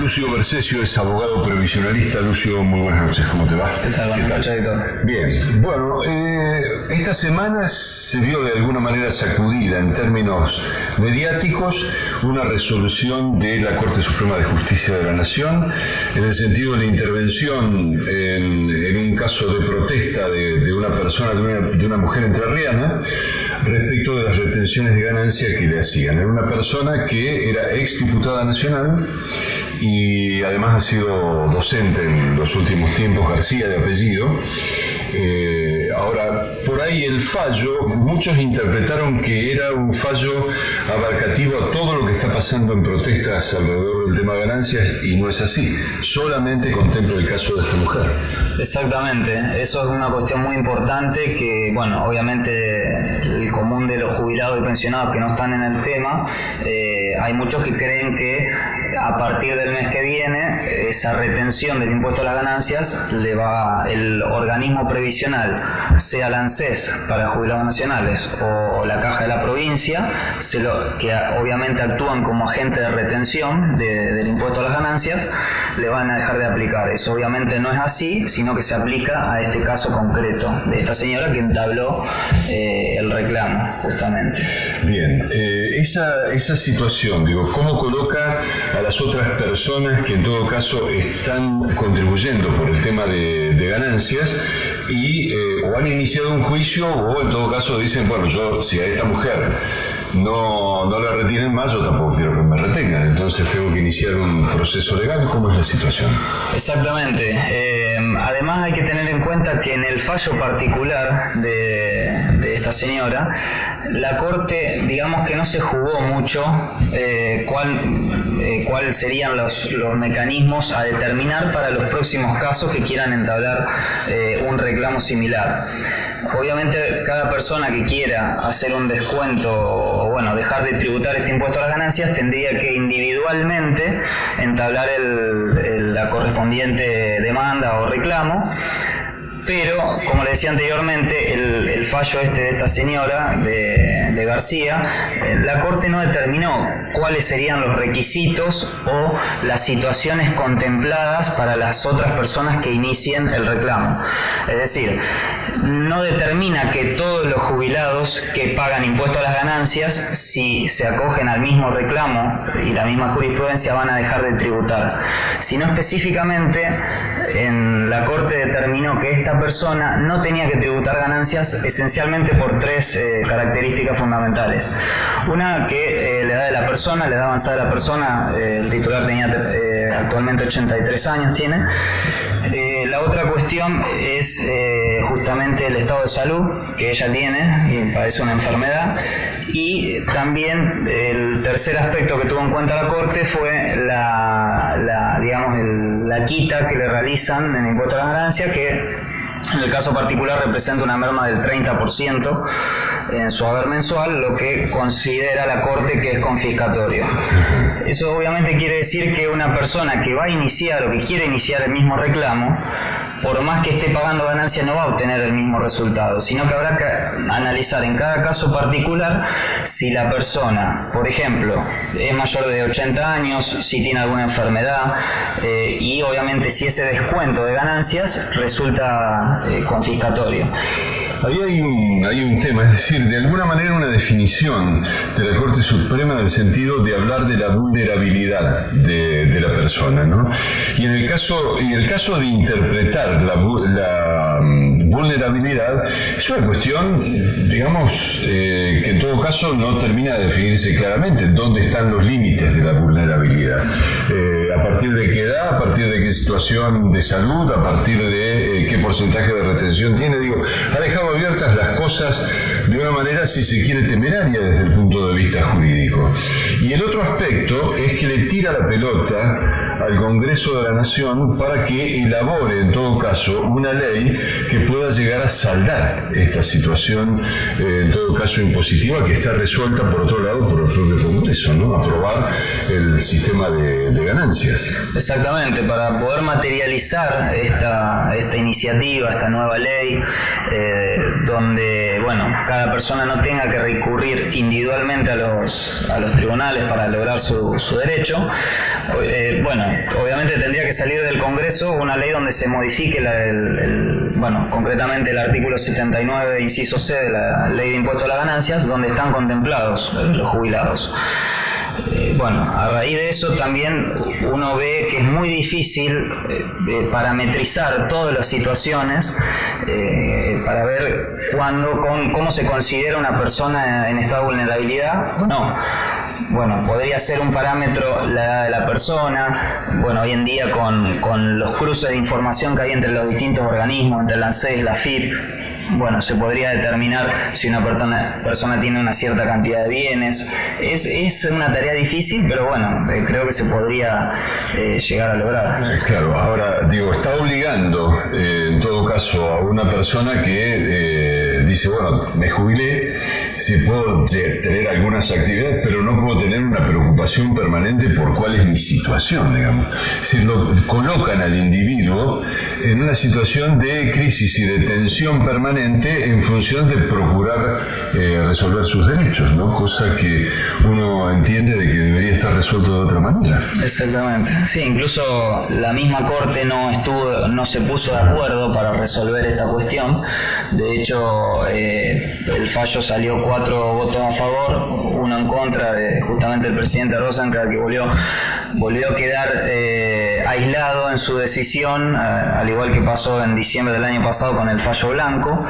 Lucio Bersesio es abogado previsionalista. Lucio, muy buenas noches, ¿cómo te va? ¿Qué tal? Buenas noches, Héctor. Bien, bueno, esta semana se vio de alguna manera sacudida en términos mediáticos una resolución de la Corte Suprema de Justicia de la Nación en el sentido de la intervención en un caso de protesta de una persona, de una mujer entrerriana, respecto de las retenciones de ganancia que le hacían. Era una persona que era exdiputada nacional y además ha sido docente en los últimos tiempos, García de apellido. Ahora, por ahí el fallo, muchos interpretaron que era un fallo abarcativo a todo lo que está pasando en protestas alrededor del tema de ganancias, y no es así, solamente contempla el caso de esta mujer. Exactamente, eso es una cuestión muy importante que, bueno, obviamente el común de los jubilados y pensionados que no están en el tema, hay muchos que creen que a partir del mes que viene esa retención del impuesto a las ganancias le va el organismo previsional, sea la ANSES para jubilados nacionales o la Caja de la Provincia, que obviamente actúan como agente de retención del impuesto a las ganancias, le van a dejar de aplicar. Eso obviamente no es así, sino que se aplica a este caso concreto de esta señora que entabló el reclamo, justamente. Bien, esa situación, digo, ¿cómo coloca a las otras personas que en todo caso están contribuyendo por el tema de ganancias y o han iniciado un juicio o en todo caso dicen, bueno, yo si a esta mujer no la retienen más, yo tampoco quiero que me retengan, entonces tengo que iniciar un proceso legal? ¿Cómo es la situación? Exactamente. Además hay que tener en cuenta que en el fallo particular de esta señora, la Corte, digamos que no se jugó mucho cuáles serían los mecanismos a determinar para los próximos casos que quieran entablar un reclamo similar. Obviamente cada persona que quiera hacer un descuento o bueno, dejar de tributar este impuesto a las ganancias tendría que individualmente entablar la correspondiente demanda o reclamo. Pero, como le decía anteriormente, el fallo de esta señora, de García, la Corte no determinó cuáles serían los requisitos o las situaciones contempladas para las otras personas que inicien el reclamo. Es decir, no determina que todos los jubilados que pagan impuesto a las ganancias, si se acogen al mismo reclamo y la misma jurisprudencia, van a dejar de tributar, sino específicamente en la Corte determinó que esta persona no tenía que tributar ganancias esencialmente por tres características fundamentales. Una, que la edad de la persona, la edad avanzada de la persona, el titular tenía actualmente 83 años tiene. La otra cuestión es justamente el estado de salud que ella tiene y padece una enfermedad. Y también el tercer aspecto que tuvo en cuenta la Corte fue la quita que le realizan en el impuesto a la ganancia, que en el caso particular representa una merma del 30% en su haber mensual, lo que considera la Corte que es confiscatorio. Eso obviamente quiere decir que una persona que va a iniciar o que quiere iniciar el mismo reclamo, por más que esté pagando ganancias, no va a obtener el mismo resultado, sino que habrá que analizar en cada caso particular si la persona, por ejemplo, es mayor de 80 años, si tiene alguna enfermedad y obviamente si ese descuento de ganancias resulta confiscatorio. Ahí hay un tema, es decir, de alguna manera una definición de la Corte Suprema en el sentido de hablar de la vulnerabilidad de la persona, ¿no? Y en el caso de interpretar la vulnerabilidad, es una cuestión, digamos, que en todo caso no termina de definirse claramente dónde están los límites de la vulnerabilidad. A partir de qué edad, a partir de qué situación de salud, a partir de qué porcentaje de retención tiene, digo, ha dejado abiertas las cosas de una manera, si se quiere, temeraria desde el punto de vista jurídico. Y el otro aspecto es que le tira la pelota al Congreso de la Nación para que elabore, en todo caso, una ley que pueda llegar a saldar esta situación, en todo caso impositiva, que está resuelta, por otro lado, por el propio Congreso, ¿no? Aprobar el sistema de ganancias. Exactamente, para poder materializar esta iniciativa, esta nueva ley, donde cada persona no tenga que recurrir individualmente a los tribunales para lograr su derecho, obviamente tendría que salir del Congreso una ley donde se modifique concretamente el artículo 79, inciso C de la Ley de Impuesto a las Ganancias, donde están contemplados los jubilados. A raíz de eso también uno ve que es muy difícil parametrizar todas las situaciones para ver cómo se considera una persona en estado de vulnerabilidad o no. Podría ser un parámetro la edad de la persona. Hoy en día con los cruces de información que hay entre los distintos organismos, entre la ANSES, la AFIP, se podría determinar si una persona tiene una cierta cantidad de bienes. Es una tarea difícil, pero creo que se podría llegar a lograr. Claro, ahora está obligando en todo caso a una persona que dice, me jubilé, sí puedo tener algunas actividades, pero no puedo tener una preocupación permanente por cuál es mi situación, digamos. Si lo colocan al individuo en una situación de crisis y de tensión permanente en función de procurar resolver sus derechos, ¿no? Cosa que uno entiende de que debería estar resuelto de otra manera. Exactamente. Sí, incluso la misma Corte no se puso de acuerdo para resolver esta cuestión. De hecho, el fallo salió 4 votos a favor, 1 en contra de justamente el presidente Rosenkrantz, que volvió a quedar aislado en su decisión, al igual que pasó en diciembre del año pasado con el fallo Blanco.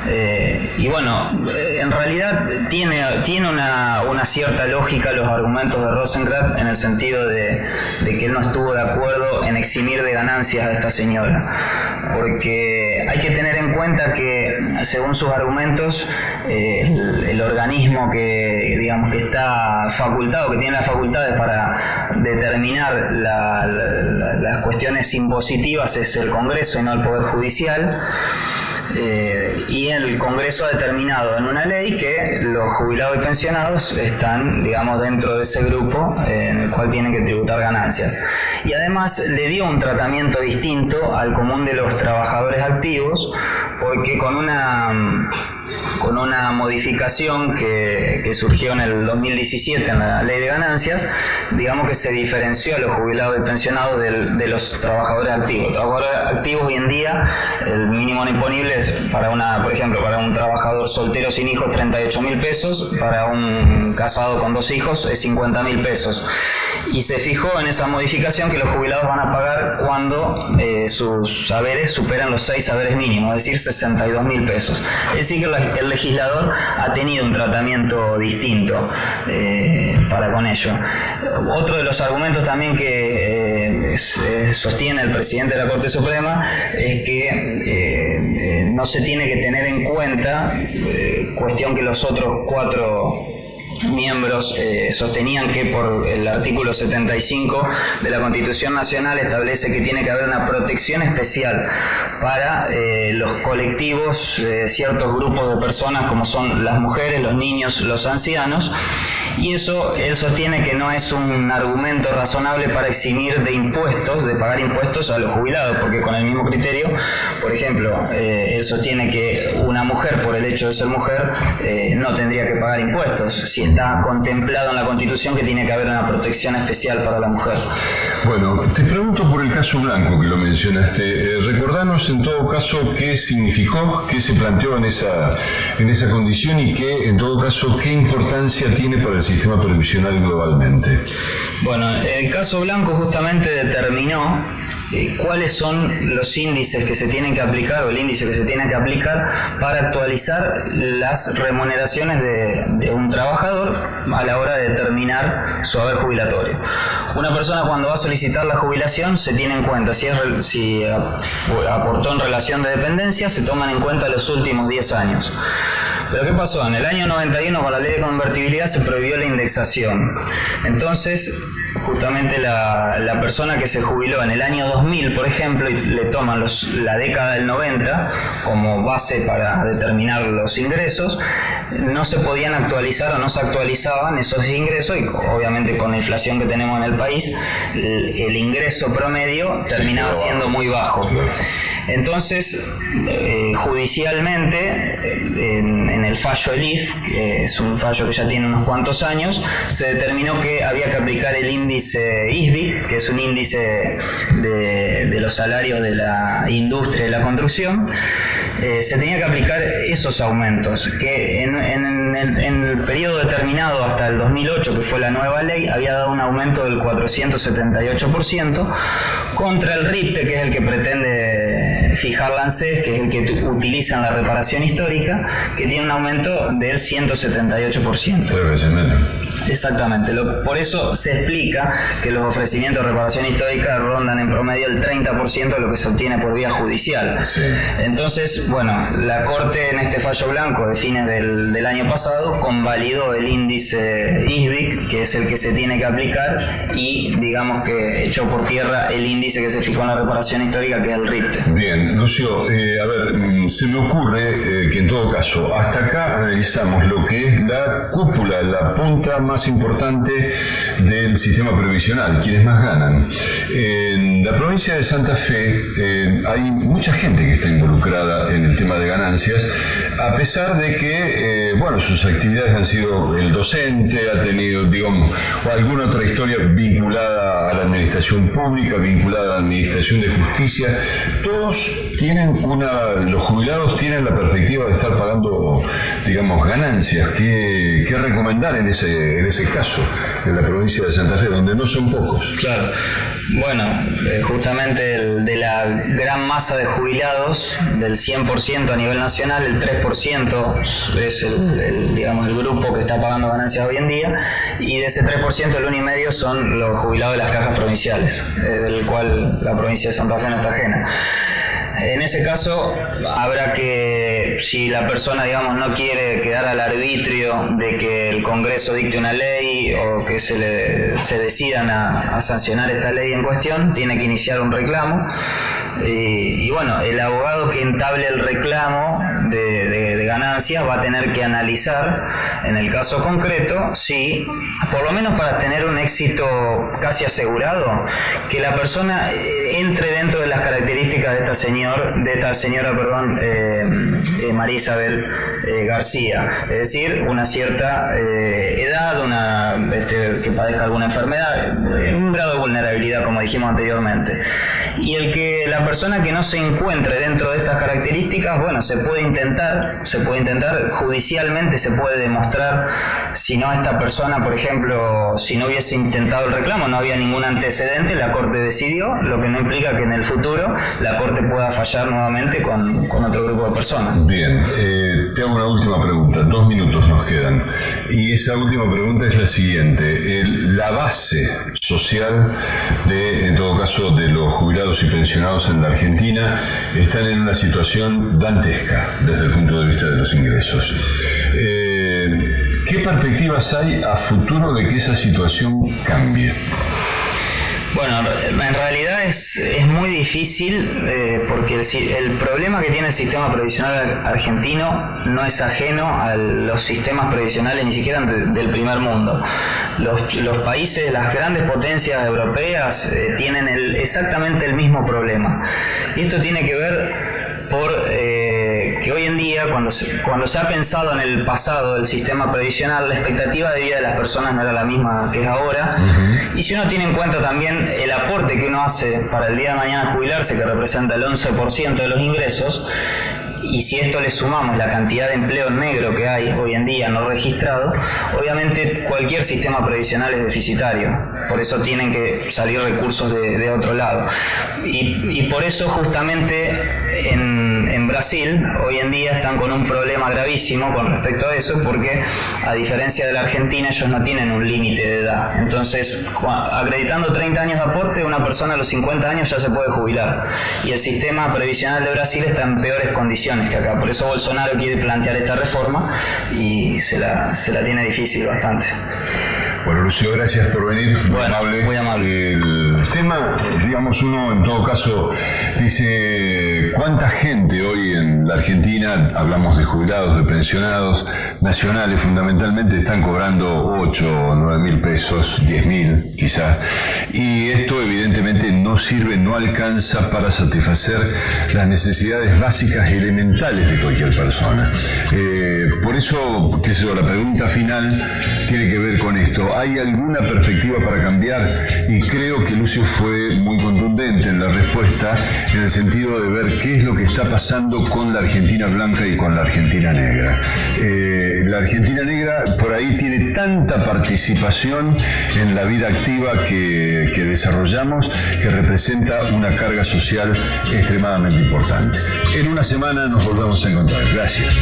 En realidad tiene una cierta lógica los argumentos de Rosenkrantz, en el sentido de que él no estuvo de acuerdo en eximir de ganancias a esta señora, porque hay que tener en cuenta que, según sus argumentos, el organismo que está facultado, que tiene las facultades para determinar las cuestiones impositivas, es el Congreso y no el Poder Judicial. Y el Congreso ha determinado en una ley que los jubilados y pensionados están, dentro de ese grupo en el cual tienen que tributar ganancias. Y además le dio un tratamiento distinto al común de los trabajadores activos, porque con una modificación que surgió en el 2017 en la Ley de Ganancias, que se diferenció a los jubilados y pensionados de los trabajadores activos. Trabajadores activos hoy en día, el mínimo no imponible es por ejemplo, para un trabajador soltero sin hijos 38.000 pesos, para un casado con 2 hijos es 50.000 pesos. Y se fijó en esa modificación que los jubilados van a pagar cuando sus haberes superan los 6 haberes mínimos, es decir, 62.000 pesos. Es decir, que el legislador ha tenido un tratamiento distinto para con ello. Otro de los argumentos también que sostiene el presidente de la Corte Suprema es que no se tiene que tener en cuenta, cuestión que los otros 4 miembros sostenían, que por el artículo 75 de la Constitución Nacional establece que tiene que haber una protección especial para los colectivos, ciertos grupos de personas como son las mujeres, los niños, los ancianos, y eso él sostiene que no es un argumento razonable para eximir de pagar impuestos a los jubilados, porque con el mismo criterio, por ejemplo, él sostiene que una mujer, por el hecho de ser mujer, no tendría que pagar impuestos, si está contemplado en la Constitución que tiene que haber una protección especial para la mujer. Bueno, te pregunto por el caso Blanco, que lo mencionaste. Recordanos en todo caso qué significó, qué se planteó en esa condición y qué, en todo caso, qué importancia tiene para el sistema previsional globalmente. Bueno, el caso Blanco justamente determinó cuáles son los índices que se tienen que aplicar, o el índice que se tiene que aplicar para actualizar las remuneraciones de un trabajador a la hora de determinar su haber jubilatorio. Una persona, cuando va a solicitar la jubilación, se tiene en cuenta si aportó en relación de dependencia, se toman en cuenta los últimos 10 años. Pero ¿qué pasó? En el año 91, con la ley de convertibilidad, se prohibió la indexación. Entonces, justamente la persona que se jubiló en el año 2000, por ejemplo, y le toman la década del 90 como base para determinar los ingresos, no se podían actualizar o no se actualizaban esos ingresos, y obviamente con la inflación que tenemos en el país, el ingreso promedio terminaba siendo muy bajo. Entonces, judicialmente, en el fallo Elif, que es un fallo que ya tiene unos cuantos años, se determinó que había que aplicar el índice ISBIC, que es un índice de los salarios de la industria y la construcción. Se tenía que aplicar esos aumentos, que en el periodo determinado hasta el 2008, que fue la nueva ley, había dado un aumento del 478%, contra el RIPTE, que es el que pretende fijar la ANSES, que es el que utiliza en la reparación histórica, que tiene un aumento del 178%. 3 veces menos. Exactamente, por eso se explica que los ofrecimientos de reparación histórica rondan en promedio el 30% de lo que se obtiene por vía judicial. Sí. Entonces, bueno, la Corte en este fallo blanco de fines del año pasado convalidó el índice ISBIC, que es el que se tiene que aplicar, y digamos que echó por tierra el índice que se fijó en la reparación histórica, que es el RIPTE. Bien, Lucio, a ver, se me ocurre que en todo caso, hasta acá analizamos lo que es la cúpula, la punta más importante del sistema previsional, quienes más ganan. En la provincia de Santa Fe hay mucha gente que está involucrada en el tema de ganancias, a pesar de que, bueno, sus actividades han sido el docente, ha tenido, digamos, o alguna otra historia vinculada a la administración pública, vinculada a la administración de justicia. Todos tienen los jubilados tienen la perspectiva de estar pagando, digamos, ganancias. ¿Qué recomendar en ese caso, en la provincia de Santa Fe, donde no son pocos? Claro. Bueno, justamente de la gran masa de jubilados, del 100% a nivel nacional, el 3% es digamos, el grupo que está pagando ganancias hoy en día, y de ese 3% el 1,5% son los jubilados de las cajas provinciales, del cual la provincia de Santa Fe no está ajena. En ese caso, habrá que, si la persona, digamos, no quiere quedar al arbitrio de que el Congreso dicte una ley o que se decidan a sancionar esta ley en cuestión, tiene que iniciar un reclamo. Y bueno, el abogado que entable el reclamo de ganancias va a tener que analizar, en el caso concreto, si, por lo menos para tener un éxito casi asegurado, que la persona entre dentro de las características de esta señora, María Isabel García, es decir, una cierta edad, que padezca alguna enfermedad, un grado de vulnerabilidad, como dijimos anteriormente. Y la persona que no se encuentre dentro de estas características, bueno, se puede intentar judicialmente, se puede demostrar, si no esta persona, por ejemplo, si no hubiese intentado el reclamo, no había ningún antecedente, la Corte decidió, lo que no implica que en el futuro la Corte pueda fallar nuevamente con otro grupo de personas. Bien, te hago una última pregunta, 2 minutos nos quedan, y esa última pregunta es la siguiente: la base social en todo caso, de los jubilados y pensionados en la Argentina están en una situación dantesca desde el punto de vista de los ingresos. ¿Qué perspectivas hay a futuro de que esa situación cambie? Bueno, en realidad es muy difícil porque el problema que tiene el sistema previsional argentino no es ajeno a los sistemas previsionales ni siquiera del primer mundo. Los países, las grandes potencias europeas tienen exactamente el mismo problema. Y esto tiene que ver por que hoy en día, cuando se ha pensado en el pasado del sistema previsional, la expectativa de vida de las personas no era la misma que es ahora. Y si uno tiene en cuenta también el aporte que uno hace para el día de mañana jubilarse, que representa el 11% de los ingresos, y si esto le sumamos la cantidad de empleo negro que hay hoy en día no registrado, obviamente cualquier sistema previsional es deficitario. Por eso tienen que salir recursos de otro lado. Y por eso justamente en Brasil hoy en día están con un problema gravísimo con respecto a eso, porque a diferencia de la Argentina ellos no tienen un límite de edad. Entonces, acreditando 30 años de aporte, una persona a los 50 años ya se puede jubilar. Y el sistema previsional de Brasil está en peores condiciones que acá. Por eso Bolsonaro quiere plantear esta reforma y se la tiene difícil bastante. Bueno, Lucio, gracias por venir. Muy amable. El tema, digamos, uno en todo caso dice, ¿cuánta gente hoy en la Argentina, hablamos de jubilados, de pensionados, nacionales fundamentalmente, están cobrando 8 o 9 mil pesos, 10 mil quizás? Y esto evidentemente no sirve, no alcanza para satisfacer las necesidades básicas elementales de cualquier persona. Por eso, qué sé yo, la pregunta final tiene que ver con esto. ¿Hay alguna perspectiva para cambiar? Y creo que Lucio fue muy contundente en la respuesta, en el sentido de ver qué es lo que está pasando con la Argentina blanca y con la Argentina negra. La Argentina negra por ahí tiene tanta participación en la vida activa que desarrollamos, que representa una carga social extremadamente importante. En una semana nos volvemos a encontrar. Gracias.